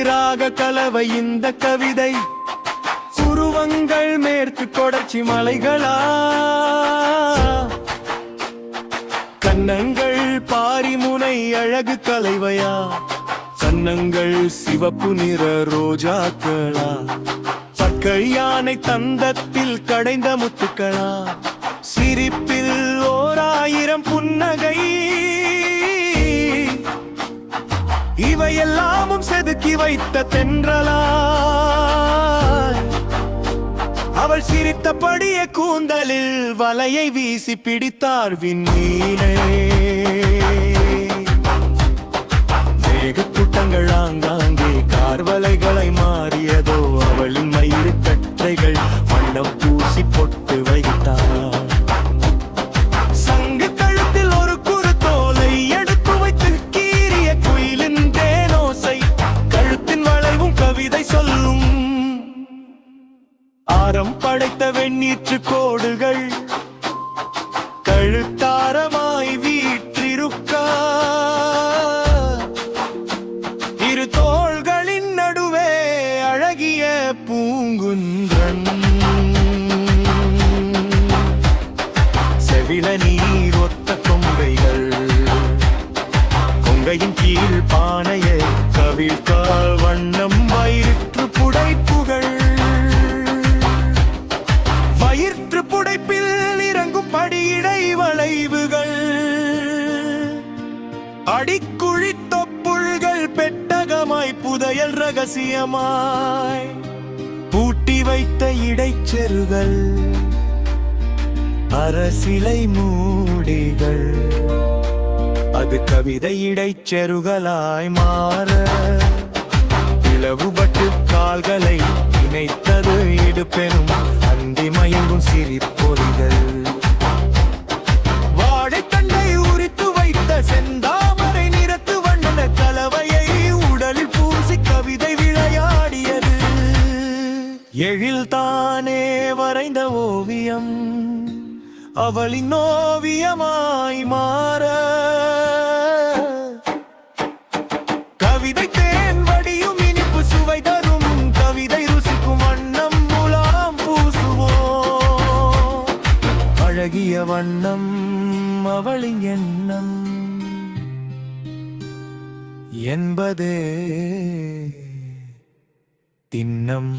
ராக கலவை இந்த கவிதை. உருவங்கள் மேற்கு தொடர்ச்சி மலைகளா, கன்னங்கள் பாரிமுனை அழகு கலைவையா, கன்னங்கள் சிவப்பு நிற ரோஜாக்களா, பற்கள் யானை தந்தத்தில் கடைந்த முத்துக்களா, சிரிப்பில் 1000 புன்னகை. இவையெல்லாமும் செதுக்கி வைத்த தென்றலா, அவள் சிரித்தபடியே கூந்தலில் வலையை வீசி பிடித்தார் விண்மீனே. மேகக்கூட்டங்கள் ஆங்காங்கே கார்வலைகளை மாறியதோ, அவளின் மயிறு கற்றைகள் வண்ணம் பூசி பொட்டு வைத்தார். சங்கு கழுத்தில் ஒரு குறுத்தோலை எடுத்து வைத்து கீறிய குயிலின் தேனோசை, கழுத்தின் வளைவும் கவிதை சொல்லும். ஆரம் படைத்த வெண்ணீற்று கோடுகள் கழுத்தாரமாய் வீற்றிருக்க, இரு தோள்களின் நடுவே அழகிய பூங்குன்றன். செவில நீர் ஒத்த கொங்கைகள், கொங்கையின் கீழ் பானையை கவிழ்கால் வண்ணம் வயிற்று புடைப்புகள். வயிற்று புடைப்பில் இறங்கும் படியிடை வளைவுகள், அடிக்குழி தொப்புள்கள் பெட்டகமாய் புதையல் ரகசியமாய் பூட்டி வைத்த இடைச்செருகள், அரசிலை மூடிகள். அது கவிதை இடைச்செருகலாய் மாற, பிளவுபட்டு கால்களை இணைத்தது இடுப்பெனும் அந்தி மயங்கும் சிரிப்பொலிகள். வாழைத்தண்டை உரித்து வைத்த செந்தாமரை நிறத்து வண்ண கலவையை உடலில் பூசி கவிதை விளையாடியது. எழில் தானே வரைந்த ஓவியம் அவளின் ஓவியமாய் மாற, கவிதை தேன் வடியும் இனிப்பு சுவை தரும், கவிதை ருசிக்கும் வண்ணம் முலாம் பூசுவோம். அழகிய வண்ணம் அவளின் எண்ணம் என்பதே திண்ணம்.